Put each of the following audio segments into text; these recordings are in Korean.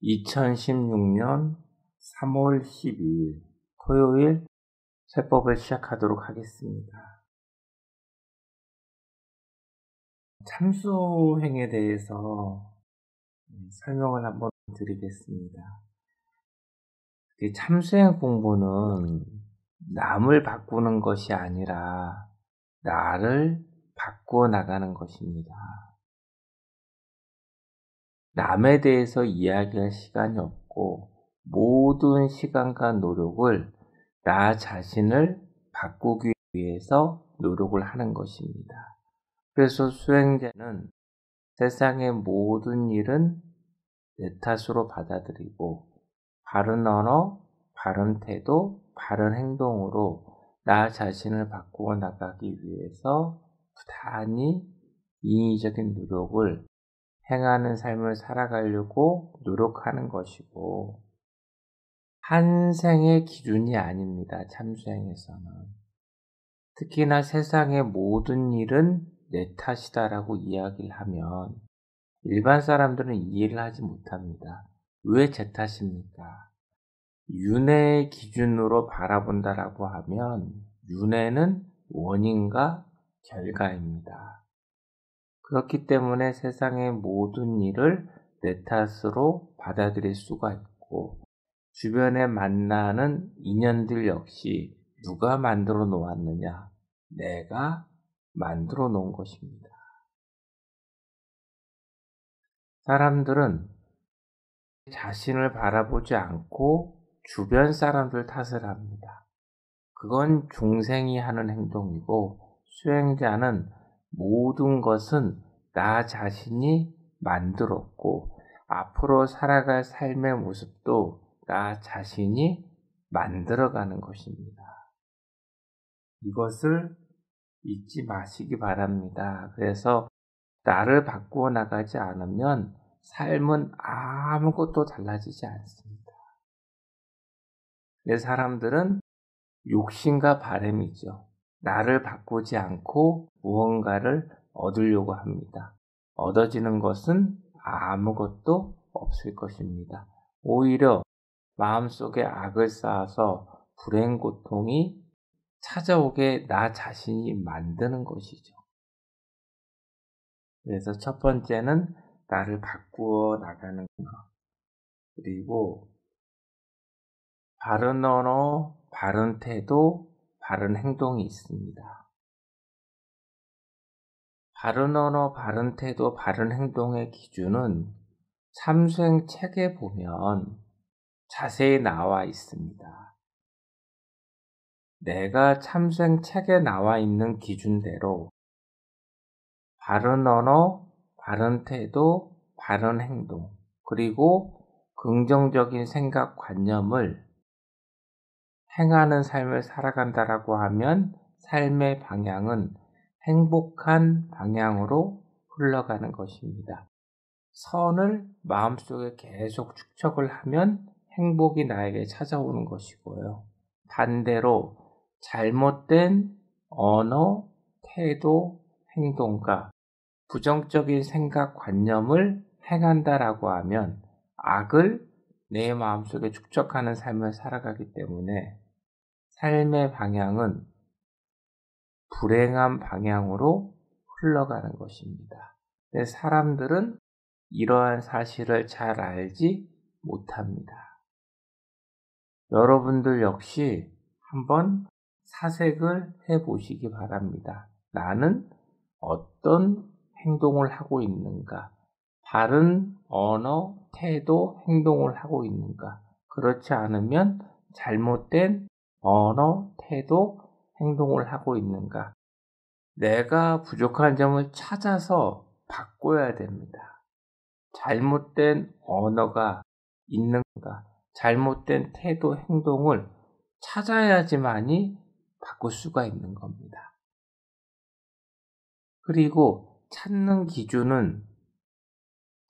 2016년 3월 12일 토요일 세법을 시작하도록 하겠습니다. 참수행에 대해서 설명을 한번 드리겠습니다. 참수행 공부는 남을 바꾸는 것이 아니라 나를 바꾸어 나가는 것입니다. 남에 대해서 이야기할 시간이 없고 모든 시간과 노력을 나 자신을 바꾸기 위해서 노력을 하는 것입니다. 그래서 수행자는 세상의 모든 일은 내 탓으로 받아들이고 바른 언어, 바른 태도, 바른 행동으로 나 자신을 바꾸어 나가기 위해서 부단히 인위적인 노력을 행하는 삶을 살아가려고 노력하는 것이고, 한 생의 기준이 아닙니다. 참수행에서는. 특히나 세상의 모든 일은 내 탓이다라고 이야기를 하면 일반 사람들은 이해를 하지 못합니다. 왜 제 탓입니까? 윤회의 기준으로 바라본다라고 하면 윤회는 원인과 결과입니다. 그렇기 때문에 세상의 모든 일을 내 탓으로 받아들일 수가 있고, 주변에 만나는 인연들 역시 누가 만들어 놓았느냐? 내가 만들어 놓은 것입니다. 사람들은 자신을 바라보지 않고 주변 사람들 탓을 합니다. 그건 중생이 하는 행동이고, 수행자는 모든 것은 나 자신이 만들었고 앞으로 살아갈 삶의 모습도 나 자신이 만들어가는 것입니다. 이것을 잊지 마시기 바랍니다. 그래서 나를 바꾸어 나가지 않으면 삶은 아무것도 달라지지 않습니다. 내 사람들은 욕심과 바람이죠. 나를 바꾸지 않고 무언가를 얻으려고 합니다. 얻어지는 것은 아무것도 없을 것입니다. 오히려 마음속에 악을 쌓아서 불행 고통이 찾아오게 나 자신이 만드는 것이죠. 그래서 첫 번째는 나를 바꾸어 나가는 것. 그리고 바른 언어, 바른 태도, 바른 행동이 있습니다. 바른 언어, 바른 태도, 바른 행동의 기준은 참수행 책에 보면 자세히 나와 있습니다. 내가 참수행 책에 나와 있는 기준대로 바른 언어, 바른 태도, 바른 행동, 그리고 긍정적인 생각 관념을 행하는 삶을 살아간다라고 하면 삶의 방향은 행복한 방향으로 흘러가는 것입니다. 선을 마음속에 계속 축적을 하면 행복이 나에게 찾아오는 것이고요. 반대로 잘못된 언어, 태도, 행동과 부정적인 생각 관념을 행한다라고 하면 악을 내 마음속에 축적하는 삶을 살아가기 때문에 삶의 방향은 불행한 방향으로 흘러가는 것입니다. 근데 사람들은 이러한 사실을 잘 알지 못합니다. 여러분들 역시 한번 사색을 해보시기 바랍니다. 나는 어떤 행동을 하고 있는가? 바른 언어, 태도, 행동을 하고 있는가? 그렇지 않으면 잘못된 언어, 태도, 행동을 하고 있는가? 내가 부족한 점을 찾아서 바꿔야 됩니다. 잘못된 언어가 있는가? 잘못된 태도, 행동을 찾아야지만이 바꿀 수가 있는 겁니다. 그리고 찾는 기준은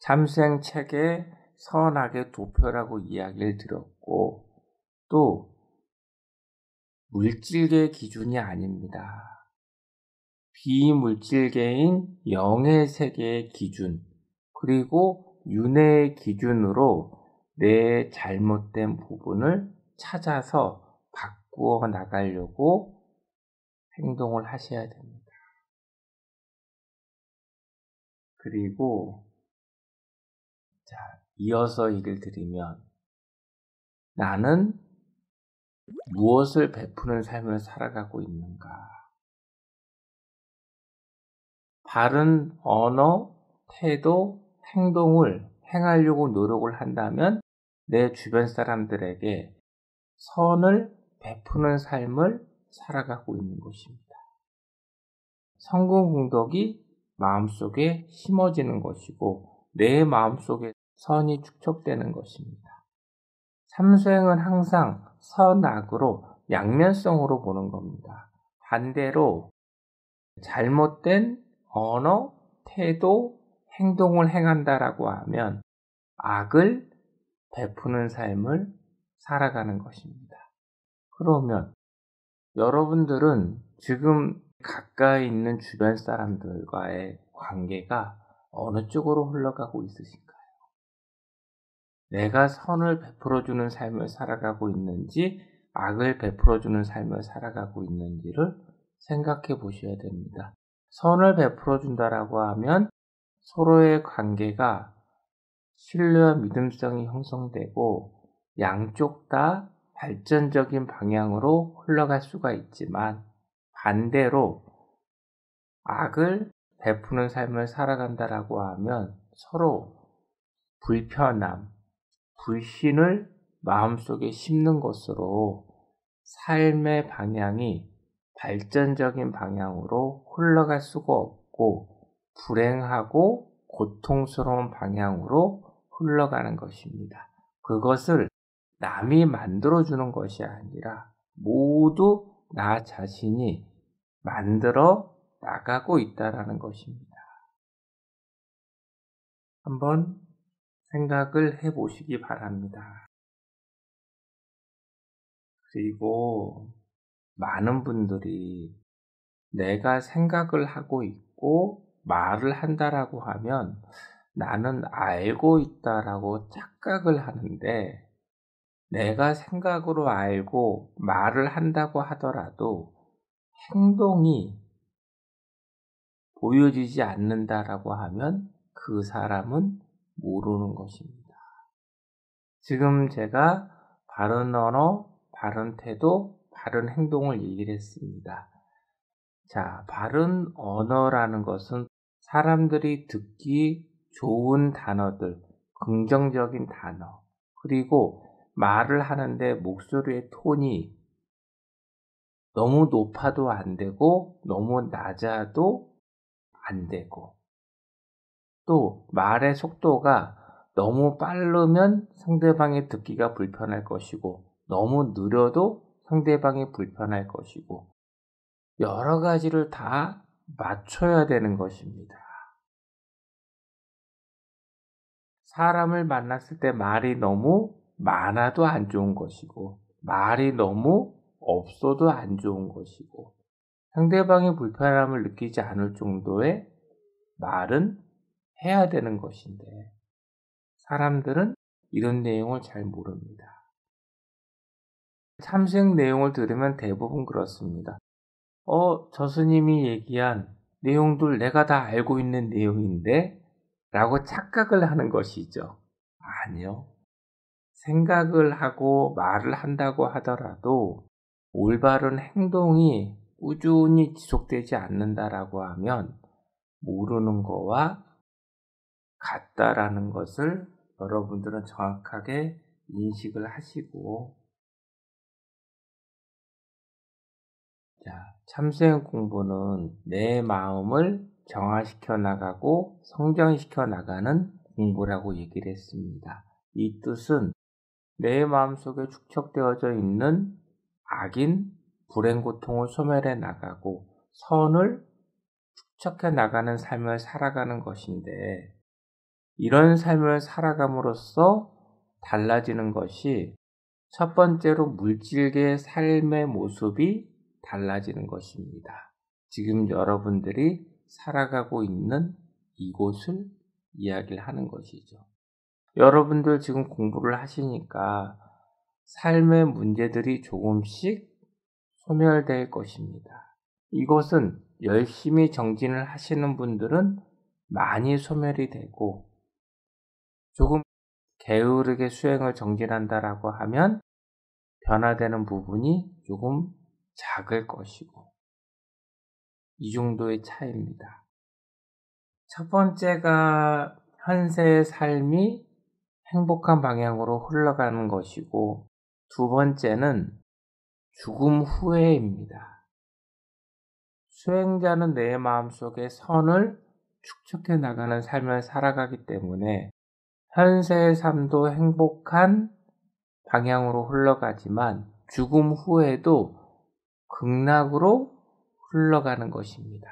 참수행 책에 선악의 도표라고 이야기를 드렸고, 또 물질계의 기준이 아닙니다. 비물질계인 영의 세계의 기준, 그리고 윤회의 기준으로 내 잘못된 부분을 찾아서 바꾸어 나가려고 행동을 하셔야 됩니다. 그리고 이어서 얘기를 드리면, 나는 무엇을 베푸는 삶을 살아가고 있는가? 바른 언어, 태도, 행동을 행하려고 노력을 한다면 내 주변 사람들에게 선을 베푸는 삶을 살아가고 있는 것입니다. 성공공덕이 마음속에 심어지는 것이고 내 마음속에 선이 축적되는 것입니다. 삼수행은 항상 선악으로 양면성으로 보는 겁니다. 반대로 잘못된 언어, 태도, 행동을 행한다라고 하면 악을 베푸는 삶을 살아가는 것입니다. 그러면 여러분들은 지금 가까이 있는 주변 사람들과의 관계가 어느 쪽으로 흘러가고 있으신가요? 내가 선을 베풀어주는 삶을 살아가고 있는지 악을 베풀어주는 삶을 살아가고 있는지를 생각해 보셔야 됩니다. 선을 베풀어준다라고 하면 서로의 관계가 신뢰와 믿음성이 형성되고 양쪽 다 발전적인 방향으로 흘러갈 수가 있지만, 반대로 악을 베푸는 삶을 살아간다라고 하면 서로 불편함, 불신을 마음속에 심는 것으로 삶의 방향이 발전적인 방향으로 흘러갈 수가 없고 불행하고 고통스러운 방향으로 흘러가는 것입니다. 그것을 남이 만들어주는 것이 아니라 모두 나 자신이 만들어 나가고 있다는 것입니다. 한번 생각을 해보시기 바랍니다. 그리고 많은 분들이 내가 생각을 하고 있고 말을 한다라고 하면 나는 알고 있다라고 착각을 하는데, 내가 생각으로 알고 말을 한다고 하더라도 행동이 보여지지 않는다라고 하면 그 사람은 모르는 것입니다. 지금 제가 바른 언어, 바른 태도, 바른 행동을 얘기를 했습니다. 자, 바른 언어라는 것은 사람들이 듣기 좋은 단어들, 긍정적인 단어, 그리고 말을 하는데 목소리의 톤이 너무 높아도 안 되고 너무 낮아도 안 되고, 또 말의 속도가 너무 빠르면 상대방이 듣기가 불편할 것이고 너무 느려도 상대방이 불편할 것이고 여러 가지를 다 맞춰야 되는 것입니다. 사람을 만났을 때 말이 너무 많아도 안 좋은 것이고 말이 너무 없어도 안 좋은 것이고 상대방이 불편함을 느끼지 않을 정도의 말은 해야 되는 것인데, 사람들은 이런 내용을 잘 모릅니다. 참생 내용을 들으면 대부분 그렇습니다. 저 스님이 얘기한 내용들 내가 다 알고 있는 내용인데? 라고 착각을 하는 것이죠. 아니요. 생각을 하고 말을 한다고 하더라도 올바른 행동이 꾸준히 지속되지 않는다라고 하면 모르는 거와 같다라는 것을 여러분들은 정확하게 인식을 하시고, 참수행 공부는 내 마음을 정화시켜 나가고 성장시켜 나가는 공부라고 얘기를 했습니다. 이 뜻은 내 마음속에 축적되어져 있는 악인, 불행, 고통을 소멸해 나가고 선을 축적해 나가는 삶을 살아가는 것인데, 이런 삶을 살아감으로써 달라지는 것이 첫 번째로 물질계의 삶의 모습이 달라지는 것입니다. 지금 여러분들이 살아가고 있는 이곳을 이야기를 하는 것이죠. 여러분들 지금 공부를 하시니까 삶의 문제들이 조금씩 소멸될 것입니다. 이것은 열심히 정진을 하시는 분들은 많이 소멸이 되고, 조금 게으르게 수행을 정진한다라고 하면 변화되는 부분이 조금 작을 것이고, 이 정도의 차이입니다. 첫 번째가 현세의 삶이 행복한 방향으로 흘러가는 것이고, 두 번째는 죽음 후에입니다. 수행자는 내 마음속에 선을 축적해 나가는 삶을 살아가기 때문에 현세의 삶도 행복한 방향으로 흘러가지만 죽음 후에도 극락으로 흘러가는 것입니다.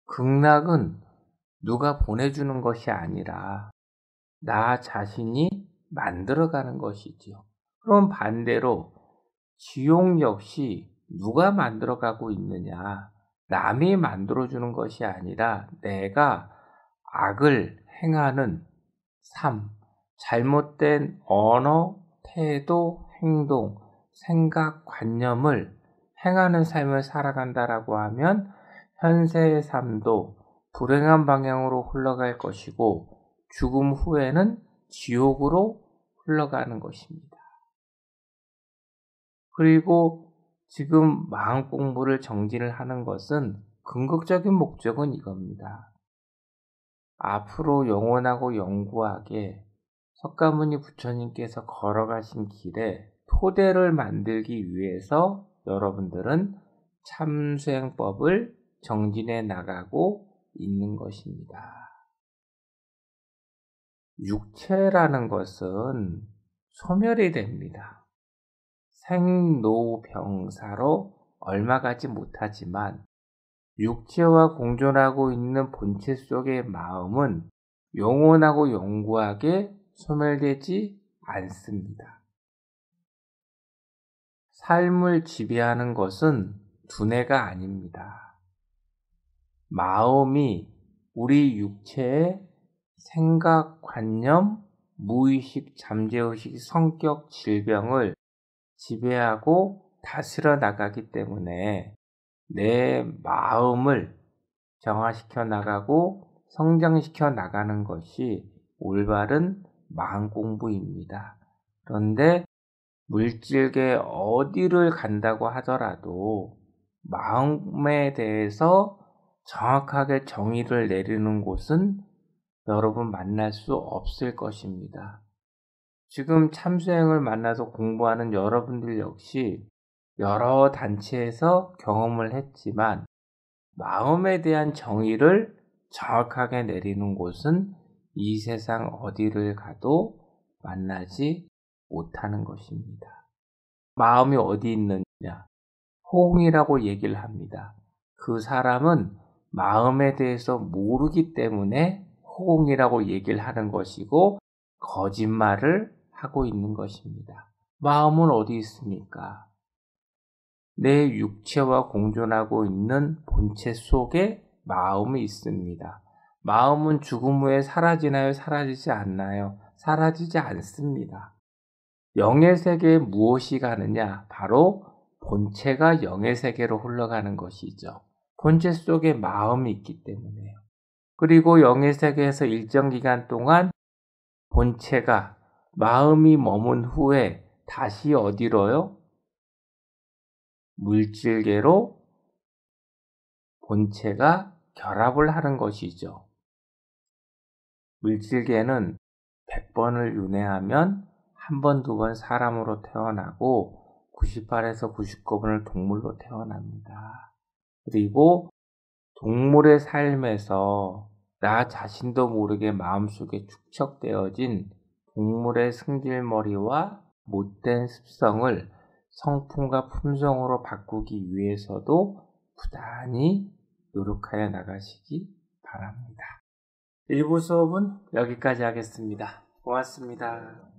극락은 누가 보내주는 것이 아니라 나 자신이 만들어가는 것이지요. 그럼 반대로 지옥 역시 누가 만들어가고 있느냐? 남이 만들어주는 것이 아니라 내가 악을 행하는 삶, 잘못된 언어, 태도, 행동, 생각, 관념을 행하는 삶을 살아간다라고 하면 현세의 삶도 불행한 방향으로 흘러갈 것이고 죽음 후에는 지옥으로 흘러가는 것입니다. 그리고 지금 마음 공부를 정진을 하는 것은 궁극적인 목적은 이겁니다. 앞으로 영원하고 영구하게 석가모니 부처님께서 걸어가신 길에 토대를 만들기 위해서 여러분들은 참수행법을 정진해 나가고 있는 것입니다. 육체라는 것은 소멸이 됩니다. 생로병사로 얼마 가지 못하지만 육체와 공존하고 있는 본체 속의 마음은 영원하고 영구하게 소멸되지 않습니다. 삶을 지배하는 것은 두뇌가 아닙니다. 마음이 우리 육체의 생각, 관념, 무의식, 잠재의식, 성격, 질병을 지배하고 다스려 나가기 때문에 내 마음을 정화시켜 나가고 성장시켜 나가는 것이 올바른 마음 공부입니다. 그런데 물질계 어디를 간다고 하더라도 마음에 대해서 정확하게 정의를 내리는 곳은 여러분 만날 수 없을 것입니다. 지금 참수행을 만나서 공부하는 여러분들 역시 여러 단체에서 경험을 했지만 마음에 대한 정의를 정확하게 내리는 곳은 이 세상 어디를 가도 만나지 못하는 것입니다. 마음이 어디 있느냐? 호응이라고 얘기를 합니다. 그 사람은 마음에 대해서 모르기 때문에 호응이라고 얘기를 하는 것이고 거짓말을 하고 있는 것입니다. 마음은 어디 있습니까? 내 육체와 공존하고 있는 본체 속에 마음이 있습니다. 마음은 죽음 후에 사라지나요? 사라지지 않나요? 사라지지 않습니다. 영의 세계에 무엇이 가느냐? 바로 본체가 영의 세계로 흘러가는 것이죠. 본체 속에 마음이 있기 때문에요. 그리고 영의 세계에서 일정 기간 동안 본체가 마음이 머문 후에 다시 어디로요? 물질계로 본체가 결합을 하는 것이죠. 물질계는 100번을 윤회하면 한 번, 두 번 사람으로 태어나고 98에서 99번을 동물로 태어납니다. 그리고 동물의 삶에서 나 자신도 모르게 마음속에 축적되어진 동물의 승질머리와 못된 습성을 성품과 품성으로 바꾸기 위해서도 부단히 노력하여 나가시기 바랍니다. 1부 수업은 여기까지 하겠습니다. 고맙습니다.